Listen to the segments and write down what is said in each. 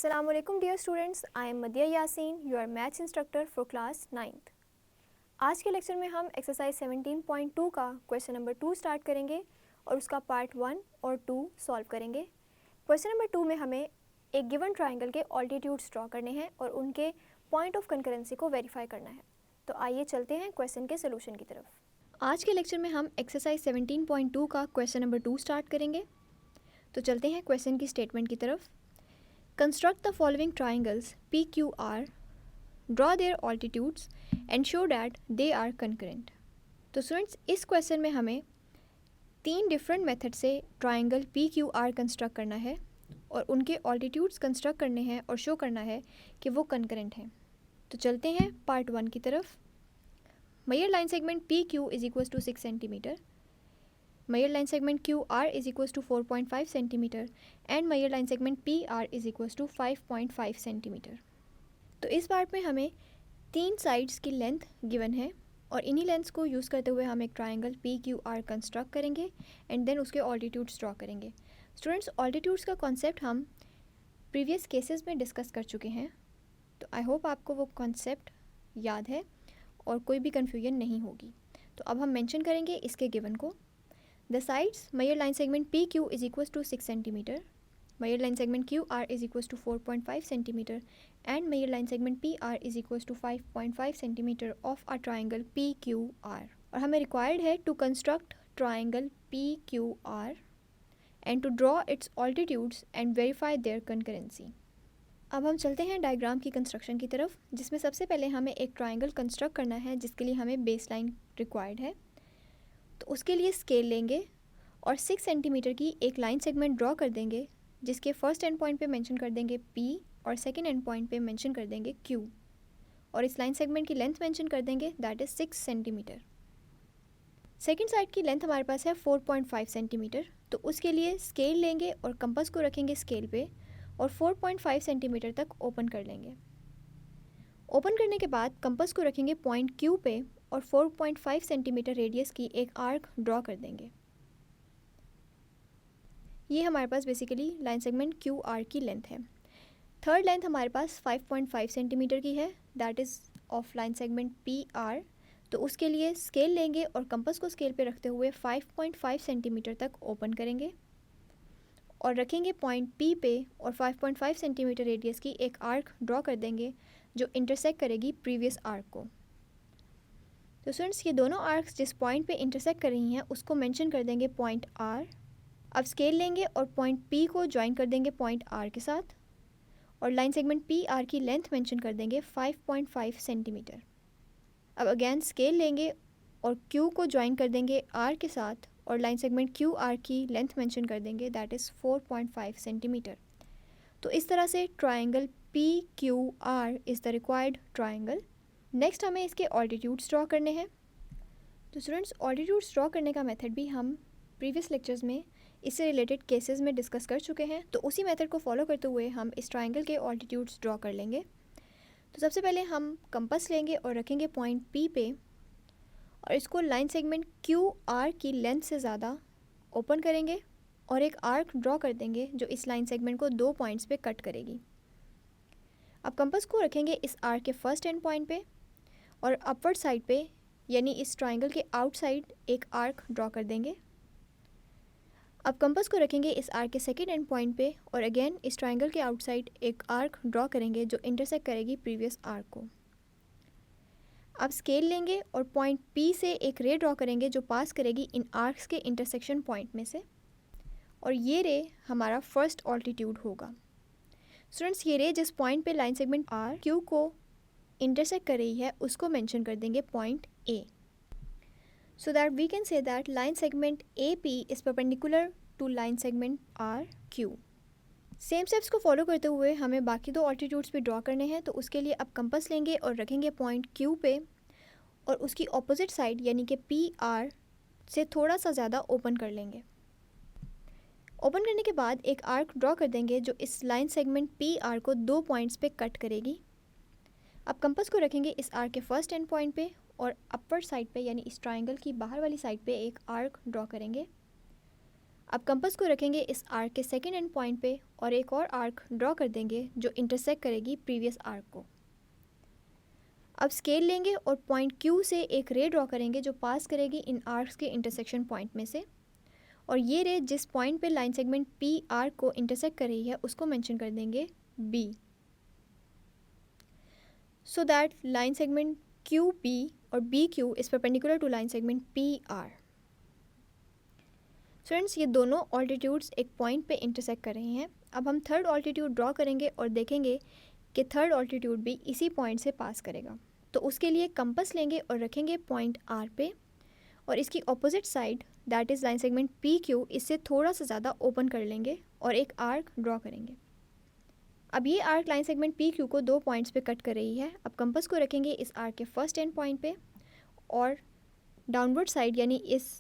Assalamualaikum dear students, I am Madhya Yasin, your maths instructor for class 9th। आज के lecture में हम exercise 17.2 का क्वेश्चन नंबर 2 स्टार्ट करेंगे और उसका पार्ट 1 और 2 सॉल्व करेंगे। क्वेश्चन नंबर 2 में हमें एक गिवन ट्राइंगल के ऑल्टीट्यूड्स ड्रॉ करने हैं और उनके पॉइंट ऑफ कंकरेंसी को वेरीफाई करना है। तो आइए चलते हैं क्वेश्चन के सोल्यूशन की तरफ। आज के लेक्चर में हम एक्सरसाइज 17.2 का क्वेश्चन नंबर 2 स्टार्ट करेंगे। तो चलते हैं क्वेश्चन की स्टेटमेंट की तरफ। Construct the following triangles PQR, draw their altitudes and show that they are concurrent। तो स्टूडेंट्स इस क्वेश्चन में हमें 3 डिफरेंट मेथड से ट्राइंगल PQR कंस्ट्रक्ट करना है और उनके ऑल्टीट्यूड्स कंस्ट्रक्ट करने हैं और शो करना है कि वो कंकरेंट हैं। तो चलते हैं पार्ट 1 की तरफ। Measure line segment PQ is equals to 6 centimetre, measure line segment QR is equals to 4.5 centimeter and measure line segment PR is equals to 5.5 centimeter। तो इस पार्ट में हमें 3 साइड्स की लेंथ गिवन है और इन्हीं लेंथ्स को यूज़ करते हुए हम एक ट्राइंगल PQR कंस्ट्रक्ट करेंगे एंड देन उसके ऑल्टीट्यूड्स ड्रॉ करेंगे। स्टूडेंट्स, ऑल्टीट्यूड्स का कॉन्सेप्ट हम प्रीवियस केसेस में डिस्कस कर चुके हैं, तो आई होप आपको वो कॉन्सेप्ट याद है और कोई भी कन्फ्यूजन नहीं होगी। तो अब हम मेंशन करेंगे इसके गिवन को। The sides measure line segment PQ is equals to 6 centimeter, measure line segment QR is equals to 4.5 centimeter and measure line segment PR is equals to 5.5 centimeter of a triangle PQR। और हमें required है to construct triangle PQR and to draw its altitudes and verify their concurrency। अब हम चलते हैं diagram की construction की तरफ, जिसमें सबसे पहले हमें एक ट्राइंगल कंस्ट्रक्ट करना है जिसके लिए हमें बेस लाइन रिक्वायर्ड है। तो उसके लिए स्केल लेंगे और 6 सेंटीमीटर की एक लाइन सेगमेंट ड्रॉ कर देंगे जिसके फर्स्ट एंड पॉइंट पे मेंशन कर देंगे P और सेकंड एंड पॉइंट पे मेंशन कर देंगे Q और इस लाइन सेगमेंट की लेंथ मेंशन कर देंगे that is 6 centimetre. Second side की लेंथ हमारे पास है 4.5 सेंटीमीटर, तो उसके लिए स्केल लेंगे और कंपास को रखेंगे स्केल पे और 4.5 सेंटीमीटर तक ओपन कर लेंगे। ओपन करने के बाद कंपास को रखेंगे पॉइंट Q पे और 4.5 सेंटीमीटर रेडियस की एक आर्क ड्रॉ कर देंगे। ये हमारे पास बेसिकली लाइन सेगमेंट QR की लेंथ है। थर्ड लेंथ हमारे पास 5.5 सेंटीमीटर की है that is of line segment PR। तो उसके लिए स्केल लेंगे और कंपास को स्केल पे रखते हुए 5.5 सेंटीमीटर तक ओपन करेंगे और रखेंगे पॉइंट P पे और 5.5 सेंटीमीटर रेडियस की एक आर्क ड्रॉ कर देंगे जो इंटरसेक्ट करेगी प्रीवियस आर्क को। तो स्टूडेंट्स, ये दोनों आर्क्स जिस पॉइंट पे इंटरसेक्ट कर रही हैं उसको मेंशन कर देंगे पॉइंट R। अब स्केल लेंगे और पॉइंट P को ज्वाइन कर देंगे पॉइंट R के साथ और लाइन सेगमेंट PR की लेंथ मेंशन कर देंगे 5.5 सेंटीमीटर। अब अगेन स्केल लेंगे और Q को ज्वाइन कर देंगे R के साथ और लाइन सेगमेंट QR की लेंथ मेंशन कर देंगे दैट इज़ 4.5 सेंटीमीटर। तो इस तरह से triangle PQR is the required triangle. Next हमें इसके ऑल्टीट्यूड्स ड्रॉ करने हैं। तो स्टूडेंट्स, ऑल्टीट्यूड्स ड्रॉ करने का मेथड भी हम प्रीवियस लेक्चर्स में इससे रिलेटेड केसेस में डिस्कस कर चुके हैं, तो उसी मेथड को फॉलो करते हुए हम इस ट्राइंगल के ऑल्टीट्यूड्स ड्रॉ कर लेंगे। तो सबसे पहले हम कंपास लेंगे और रखेंगे पॉइंट P पे और इसको लाइन सेगमेंट QR की लेंथ से ज़्यादा ओपन करेंगे और एक आर्क ड्रॉ कर देंगे जो इस लाइन सेगमेंट को 2 पॉइंट्स पे कट करेगी। अब कंपास को रखेंगे इस आर्क के फर्स्ट एंड पॉइंट पे और अपवर्ड साइड पे यानी इस ट्राइंगल के आउटसाइड एक आर्क ड्रॉ कर देंगे। अब कंपास को रखेंगे इस आर्क के सेकेंड एंड पॉइंट पे और अगेन इस ट्राइंगल के आउटसाइड एक आर्क ड्रॉ करेंगे जो इंटरसेक्ट करेगी प्रीवियस आर्क को। अब स्केल लेंगे और पॉइंट P से एक रे ड्रॉ करेंगे जो पास करेगी इन आर्क्स के इंटरसेक्शन पॉइंट में से और ये रे हमारा फर्स्ट ऑल्टीट्यूड होगा। स्टूडेंट्स, ये रे जिस पॉइंट पे लाइन सेगमेंट RQ को इंटरसेक्ट कर रही है उसको मेंशन कर देंगे point A, so that we can say that line segment AP is perpendicular to line segment RQ। Same steps को फॉलो करते हुए हमें बाकी 2 ऑल्टीट्यूड्स भी ड्रॉ करने हैं। तो उसके लिए अब कंपास लेंगे और रखेंगे पॉइंट Q पे और उसकी ऑपोजिट साइड यानी कि PR से थोड़ा सा ज़्यादा ओपन कर लेंगे। ओपन करने के बाद एक आर्क ड्रॉ कर देंगे जो इस लाइन सेगमेंट PR को 2 पॉइंट्स पे कट करेगी। अब कंपास को रखेंगे इस आर्क के फर्स्ट एंड पॉइंट पे और अपर साइड पे यानी इस ट्राइंगल की बाहर वाली साइड पे एक आर्क ड्रॉ करेंगे। अब कंपास को रखेंगे इस आर्क के सेकेंड एंड पॉइंट पे और एक और आर्क ड्रॉ कर देंगे जो इंटरसेक्ट करेगी प्रीवियस आर्क को। अब स्केल लेंगे और पॉइंट Q से एक रे ड्रॉ करेंगे जो पास करेगी इन आर्क्स के इंटरसेक्शन पॉइंट में से, और ये रे जिस पॉइंट पे लाइन सेगमेंट पी आर्क को इंटरसेक्ट कर रही है उसको मेंशन कर देंगे B, so that line segment QP और BQ is perpendicular to line segment PR। Friends, ये दोनों ऑल्टीट्यूड्स एक पॉइंट पे इंटरसेक्ट कर रहे हैं। अब हम थर्ड ऑल्टीट्यूड ड्रॉ करेंगे और देखेंगे कि थर्ड ऑल्टीट्यूड भी इसी पॉइंट से पास करेगा। तो उसके लिए कंपास लेंगे और रखेंगे पॉइंट R पे, और इसकी opposite side that is line segment PQ इससे थोड़ा सा ज़्यादा ओपन कर लेंगे और एक आर्क ड्रॉ करेंगे। अब ये आर्क लाइन सेगमेंट PQ को 2 पॉइंट्स पे कट कर रही है। अब कंपास को रखेंगे इस आर्क के फर्स्ट एंड पॉइंट पे और डाउनवर्ड साइड यानी इस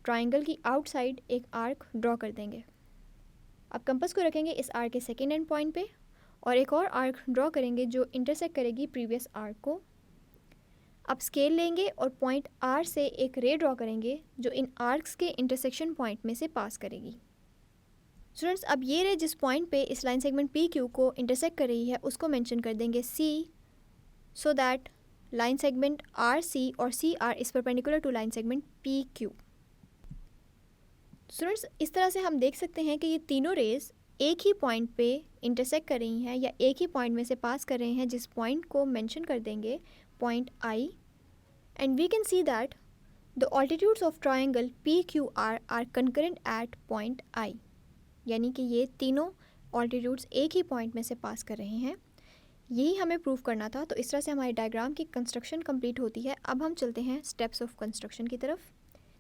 ट्राइंगल की आउटसाइड एक आर्क ड्रॉ कर देंगे। अब कंपास को रखेंगे इस आर्क के सेकेंड एंड पॉइंट पे और एक और आर्क ड्रॉ करेंगे जो इंटरसेक्ट करेगी प्रीवियस आर्क को। अब स्केल लेंगे और पॉइंट R से एक रे ड्रॉ करेंगे जो इन आर्क्स के इंटरसेक्शन पॉइंट में से पास करेगी। स्टूडेंट्स, अब ये रे जिस पॉइंट पे इस लाइन सेगमेंट PQ को इंटरसेक्ट कर रही है उसको मेंशन कर देंगे C, so that line segment RC और CR is perpendicular to line segment PQ। Students, इस तरह से हम देख सकते हैं कि ये तीनों रेज एक ही पॉइंट पे इंटरसेक्ट कर रही हैं या एक ही पॉइंट में से पास कर रहे हैं जिस पॉइंट को मेंशन कर देंगे point I, and we can see that the altitudes of triangle PQR are concurrent at point I, यानी कि ये तीनों altitudes एक ही पॉइंट में से पास कर रहे हैं। यही हमें प्रूव करना था। तो इस तरह से हमारी डायग्राम की कंस्ट्रक्शन कंप्लीट होती है। अब हम चलते हैं स्टेप्स ऑफ कंस्ट्रक्शन की तरफ,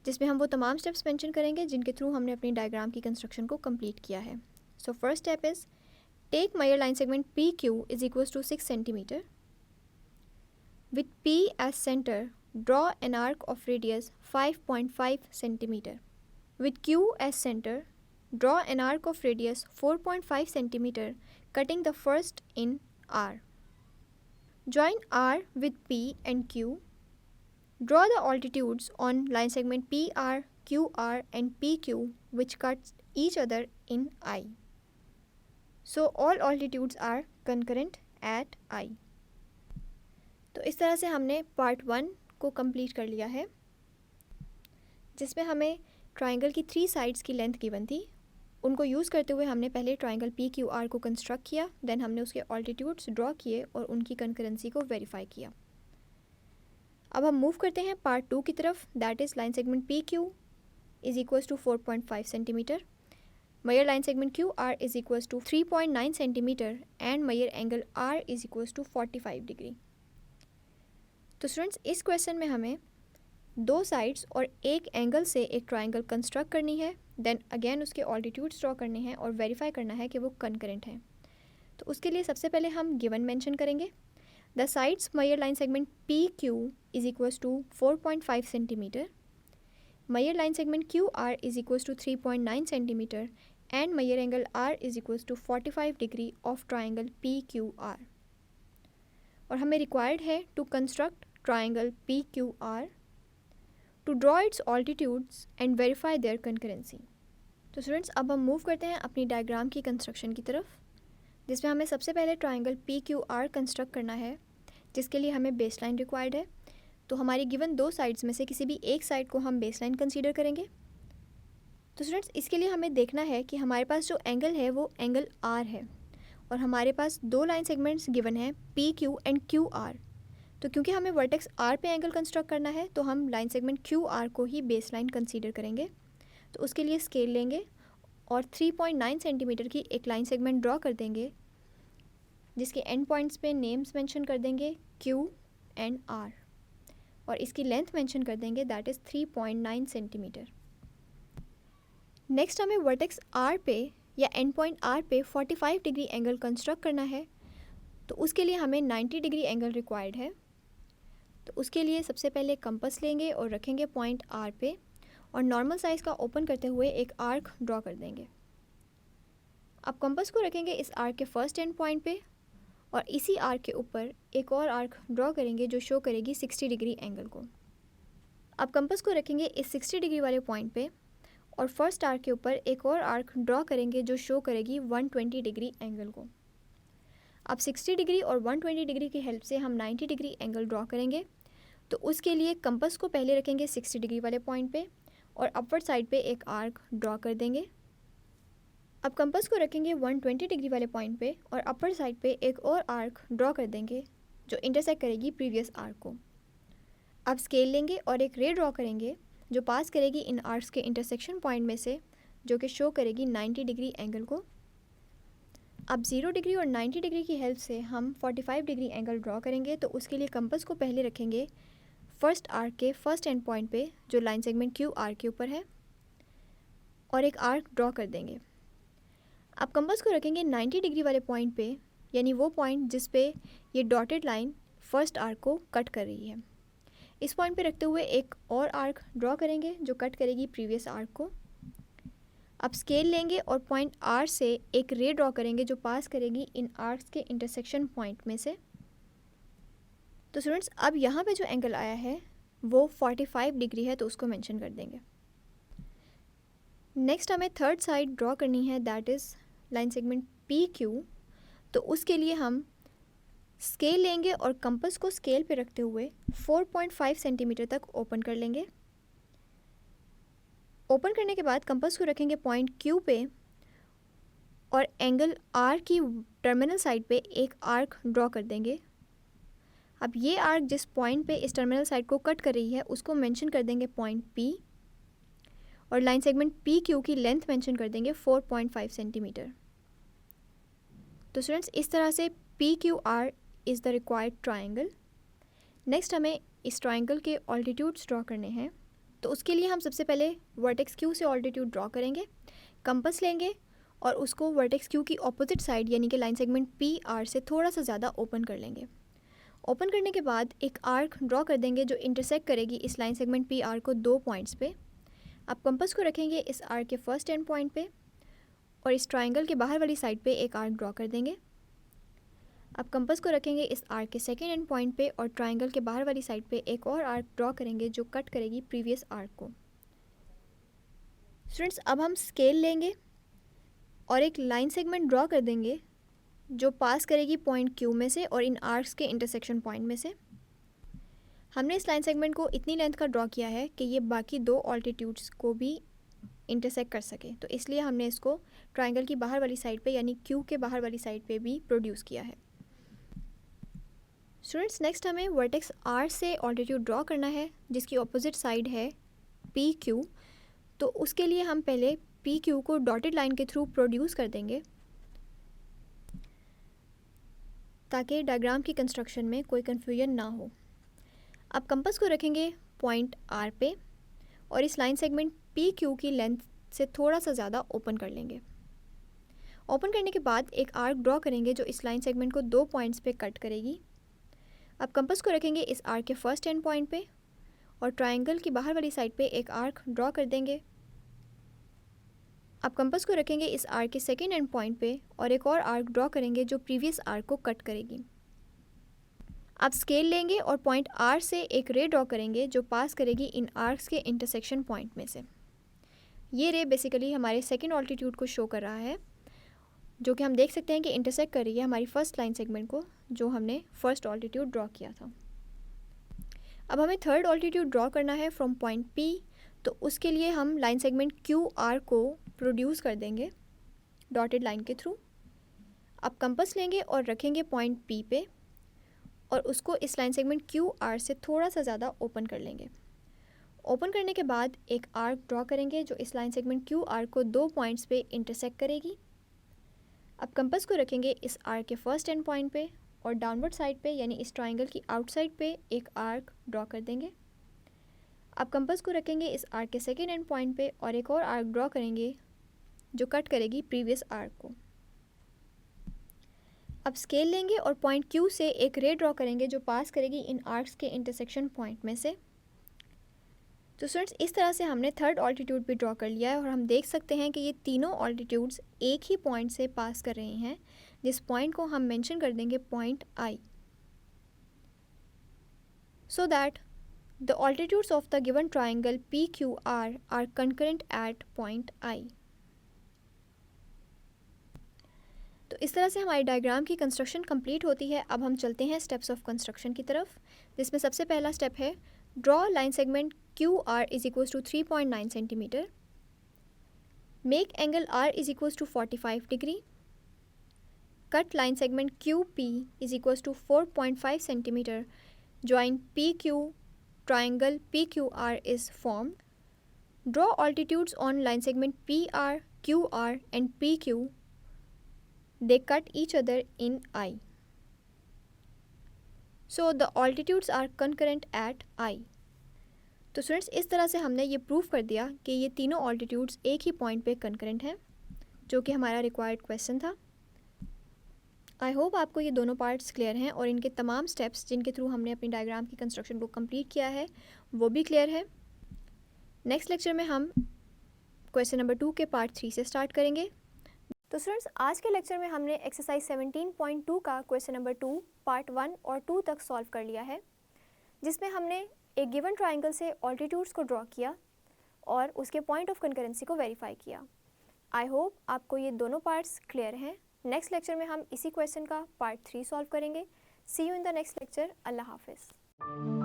जिसमें हम वो तमाम स्टेप्स मेंशन करेंगे जिनके थ्रू हमने अपनी डायग्राम की कंस्ट्रक्शन को कंप्लीट किया है। So first step is take measure line segment PQ is equals to 6 centimetre. With P as center, draw an arc of radius 5.5 centimeter. With Q as center, draw an arc of radius 4.5 centimeter, cutting the first in R. Join R with P and Q. Draw the altitudes on line segment PR, QR and PQ which cuts each other in I. So all altitudes are concurrent at I. तो इस तरह से हमने part 1 को complete कर लिया है, जिसमें हमें ट्राइंगल की 3 साइड्स की लेंथ गिवन थी। उनको यूज़ करते हुए हमने पहले ट्राइंगल PQR को कंस्ट्रक्ट किया, देन हमने उसके ऑल्टीट्यूड्स ड्रॉ किए और उनकी कंकरेंसी को वेरीफाई किया। अब हम मूव करते हैं पार्ट 2 की तरफ, that is line segment PQ is equals to 4.5 centimetre, measure line segment QR is equals to 3.9 centimetre and measure angle R is equals to 45 degree. तो स्टूडेंट्स, इस क्वेश्चन में हमें 2 साइड्स और एक एंगल से एक ट्राइंगल कंस्ट्रक्ट करनी है, देन अगेन उसके ऑल्टीट्यूड्स ड्रॉ करने हैं और वेरीफाई करना है कि वो कंकरेंट हैं। तो उसके लिए सबसे पहले हम गिवन मेंशन करेंगे। The sides measure line segment PQ is equals to 4.5 centimetre, measure line segment QR is equals to 3.9 centimetre and measure angle R is equals to 45 degree of triangle PQR। और हमें required है to construct triangle PQR to draw its altitudes and verify their concurrency। तो students, अब हम move करते हैं अपनी diagram की कंस्ट्रक्शन की तरफ, जिसमें हमें सबसे पहले ट्राइंगल PQR कंस्ट्रक्ट करना है, जिसके लिए हमें बेसलाइन रिक्वायर्ड है। तो हमारी गिवन 2 साइड्स में से किसी भी एक साइड को हम बेसलाइन कंसीडर करेंगे। तो स्टूडेंट्स, इसके लिए हमें देखना है कि हमारे पास जो एंगल है वो एंगल R है और हमारे पास 2 लाइन सेगमेंट्स गिवन हैं PQ एंड QR। तो क्योंकि हमें वर्टेक्स R पे एंगल कंस्ट्रक्ट करना है तो हम लाइन सेगमेंट QR को ही बेस लाइन कंसीडर करेंगे। तो उसके लिए स्केल लेंगे और 3.9 सेंटीमीटर की एक लाइन सेगमेंट ड्रॉ कर देंगे, जिसके एंड पॉइंट्स पे नेम्स मेंशन कर देंगे Q एंड R, और इसकी लेंथ मेंशन कर देंगे दैट इज़ 3.9 सेंटीमीटर। नेक्स्ट हमें वर्टेक्स R पे या एंड पॉइंट R पे 45 डिग्री एंगल कंस्ट्रक्ट करना है। तो उसके लिए हमें 90 डिग्री एंगल रिक्वायर्ड है। तो उसके लिए सबसे पहले कंपास लेंगे और रखेंगे पॉइंट R पे और नॉर्मल साइज़ का ओपन करते हुए एक आर्क ड्रॉ कर देंगे। अब कंपास को रखेंगे इस आर्क के फर्स्ट एंड पॉइंट पे और इसी आर्क के ऊपर एक और आर्क ड्रॉ करेंगे जो शो करेगी 60 डिग्री एंगल को। अब कंपास को रखेंगे इस 60 डिग्री वाले पॉइंट पे और फर्स्ट आर्क के ऊपर एक और आर्क ड्रॉ करेंगे जो शो करेगी 120 डिग्री एंगल को। अब 60 डिग्री और 120 डिग्री की हेल्प से हम 90 डिग्री एंगल ड्रॉ करेंगे। तो उसके लिए कंपास को पहले रखेंगे 60 डिग्री वाले पॉइंट पे और अपवर्ड साइड पे एक आर्क ड्रॉ कर देंगे। अब कंपास को रखेंगे 120 डिग्री वाले पॉइंट पे और अपर साइड पे एक और आर्क ड्रॉ कर देंगे जो इंटरसेक्ट करेगी प्रीवियस आर्क को। अब स्केल लेंगे और एक रे ड्रॉ करेंगे जो पास करेगी इन आर्क्स के इंटरसेक्शन पॉइंट में से, जो कि शो करेगी 90 डिग्री एंगल को। अब 0 डिग्री और 90 डिग्री की हेल्प से हम 45 डिग्री एंगल ड्रॉ करेंगे। तो उसके लिए कंपास को पहले रखेंगे फर्स्ट आर्क के फर्स्ट एंड पॉइंट पे जो लाइन सेगमेंट क्यू आर के ऊपर है और एक आर्क ड्रॉ कर देंगे। अब कंपास को रखेंगे 90 डिग्री वाले पॉइंट पे, यानी वो पॉइंट जिस पे ये डॉटेड लाइन फर्स्ट आर्क को कट कर रही है। इस पॉइंट पे रखते हुए एक और आर्क ड्रॉ करेंगे जो कट करेगी प्रीवियस आर्क को। अब स्केल लेंगे और पॉइंट आर से एक रे ड्रॉ करेंगे जो पास करेगी इन आर्क्स के इंटरसेक्शन पॉइंट में से। तो स्टूडेंट्स अब यहाँ पे जो एंगल आया है वो 45 डिग्री है, तो उसको मेंशन कर देंगे। नेक्स्ट हमें थर्ड साइड ड्रॉ करनी है, that is line segment P Q. तो उसके लिए हम स्केल लेंगे और कंपास को स्केल पे रखते हुए 4.5 सेंटीमीटर तक ओपन कर लेंगे। ओपन करने के बाद कंपास को रखेंगे पॉइंट क्यू पे और एंगल आर की टर्मिनल साइड पे एक आर्क ड्रॉ कर देंगे। अब ये आर्क जिस पॉइंट पे इस टर्मिनल साइड को कट कर रही है उसको मेंशन कर देंगे पॉइंट पी और लाइन सेगमेंट पी क्यू की लेंथ मेंशन कर देंगे 4.5 सेंटीमीटर। तो स्टूडेंट्स इस तरह से P Q R is the required triangle. Next हमें इस ट्राइंगल के ऑल्टीट्यूड्स ड्रॉ करने हैं। तो उसके लिए हम सबसे पहले वर्टेक्स क्यू से ऑल्टीट्यूड ड्रॉ करेंगे। कंपास लेंगे और उसको वर्टेक्स क्यू की ऑपोजिट साइड यानी कि लाइन सेगमेंट पी आर से थोड़ा सा ज़्यादा ओपन कर लेंगे। ओपन करने के बाद एक आर्क ड्रॉ कर देंगे जो इंटरसेक्ट करेगी इस लाइन सेगमेंट पी आर को 2 पॉइंट्स पे। अब कंपास को रखेंगे इस आर्क के फर्स्ट एंड पॉइंट पे और इस ट्राइंगल के बाहर वाली साइड पे एक आर्क ड्रॉ कर देंगे। अब कंपास को रखेंगे इस आर्क के सेकेंड एंड पॉइंट पे और ट्राइंगल के बाहर वाली साइड पे एक और आर्क ड्रॉ करेंगे जो कट करेगी प्रीवियस आर्क को। स्टूडेंट्स अब हम स्केल लेंगे और एक लाइन सेगमेंट ड्रॉ कर देंगे जो पास करेगी पॉइंट क्यू में से और इन आर्क्स के इंटरसेक्शन पॉइंट में से। हमने इस लाइन सेगमेंट को इतनी लेंथ का ड्रॉ किया है कि ये बाकी 2 ऑल्टीट्यूड्स को भी इंटरसेक्ट कर सके, तो इसलिए हमने इसको ट्राइंगल की बाहर वाली साइड पे यानी क्यू के बाहर वाली साइड पे भी प्रोड्यूस किया है। स्टूडेंट्स नेक्स्ट हमें वर्टेक्स आर से ऑल्टीट्यूड ड्रॉ करना है जिसकी ऑपोजिट साइड है पी क्यू। तो उसके लिए हम पहले पी क्यू को डॉटेड लाइन के थ्रू प्रोड्यूस कर देंगे ताकि डायग्राम की कंस्ट्रक्शन में कोई कन्फ्यूजन ना हो। अब कंपास को रखेंगे पॉइंट आर पे और इस लाइन सेगमेंट पी क्यू की लेंथ से थोड़ा सा ज़्यादा ओपन कर लेंगे। ओपन करने के बाद एक आर्क ड्रॉ करेंगे जो इस लाइन सेगमेंट को 2 पॉइंट्स पे कट करेगी। अब कंपास को रखेंगे इस आर्क के फर्स्ट एंड पॉइंट पे और ट्राइंगल की बाहर वाली साइड पे एक आर्क ड्रॉ कर देंगे। अब कंपास को रखेंगे इस आर्क के सेकेंड एंड पॉइंट पे और एक और आर्क ड्रॉ करेंगे जो प्रीवियस आर्क को कट करेगी। अब स्केल लेंगे और पॉइंट आर से एक रे ड्रॉ करेंगे जो पास करेगी इन आर्क्स के इंटरसेक्शन पॉइंट में से। ये रे बेसिकली हमारे सेकेंड ऑल्टीट्यूड को शो कर रहा है जो कि हम देख सकते हैं कि इंटरसेक्ट कर रही है हमारी फर्स्ट लाइन सेगमेंट को जो हमने फर्स्ट ऑल्टीट्यूड ड्रॉ किया था। अब हमें थर्ड ऑल्टीट्यूड ड्रॉ करना है फ्रॉम पॉइंट पी। तो उसके लिए हम लाइन सेगमेंट क्यू आर को प्रोड्यूस कर देंगे डॉटेड लाइन के थ्रू। अब कंपास लेंगे और रखेंगे पॉइंट पी पे और उसको इस लाइन सेगमेंट क्यू आर से थोड़ा सा ज़्यादा ओपन कर लेंगे। ओपन करने के बाद एक आर्क ड्रॉ करेंगे जो इस लाइन सेगमेंट क्यू आर को 2 पॉइंट्स पे इंटरसेक्ट करेगी। अब कंपास को रखेंगे इस आर्क के फर्स्ट एंड पॉइंट पे और डाउनवर्ड साइड पे यानी इस ट्राइंगल की आउटसाइड पे एक आर्क ड्रॉ कर देंगे। अब कंपास को रखेंगे इस आर्क के सेकेंड एंड पॉइंट पे और एक और आर्क ड्रॉ करेंगे जो कट करेगी प्रीवियस आर्क को। अब स्केल लेंगे और पॉइंट क्यू से एक रे ड्रॉ करेंगे जो पास करेगी इन आर्क्स के इंटरसेक्शन पॉइंट में से। तो स्टूडेंट्स इस तरह से हमने थर्ड ऑल्टीट्यूड भी ड्रॉ कर लिया है और हम देख सकते हैं कि ये तीनों ऑल्टीट्यूड्स एक ही पॉइंट से पास कर रहे हैं जिस पॉइंट को हम मेंशन कर देंगे point I, so that the altitudes of the given triangle PQR are concurrent at point I। तो इस तरह से हमारी डायग्राम की कंस्ट्रक्शन कंप्लीट होती है। अब हम चलते हैं स्टेप्स ऑफ कंस्ट्रक्शन की तरफ, जिसमें सबसे पहला स्टेप है draw line segment QR is equals to 3.9 centimetre, make angle R is equals to 45 degree, cut line segment QP is equals to 4.5 centimetre, join PQ triangle PQR is formed. Draw altitudes on line segment PR, QR and PQ. They cut each other in I. So the altitudes are concurrent at I. तो students इस तरह से हमने ये prove कर दिया कि ये तीनों ऑल्टीट्यूड्स एक ही पॉइंट पे कंकरेंट हैं, जो कि हमारा रिक्वायर्ड क्वेश्चन था। आई होप आपको ये दोनों पार्ट्स क्लियर हैं और इनके तमाम स्टेप्स जिनके थ्रू हमने अपनी डायग्राम की कंस्ट्रक्शन को कंप्लीट किया है वो भी क्लियर है। नेक्स्ट लेक्चर में हम क्वेश्चन नंबर 2 के पार्ट 3 से स्टार्ट करेंगे। तो स्टूडेंट्स आज के लेक्चर में हमने एक्सरसाइज 17.2 का क्वेश्चन नंबर 2 पार्ट 1 और 2 तक सॉल्व कर लिया है, जिसमें हमने एक गिवन ट्राइंगल से ऑल्टीट्यूड्स को ड्रॉ किया और उसके पॉइंट ऑफ कंकरेंसी को वेरीफाई किया। आई होप आपको ये दोनों पार्ट्स क्लियर हैं। नेक्स्ट लेक्चर में हम इसी क्वेश्चन का पार्ट 3 सॉल्व करेंगे। See you in the next lecture. अल्लाह हाफिज़।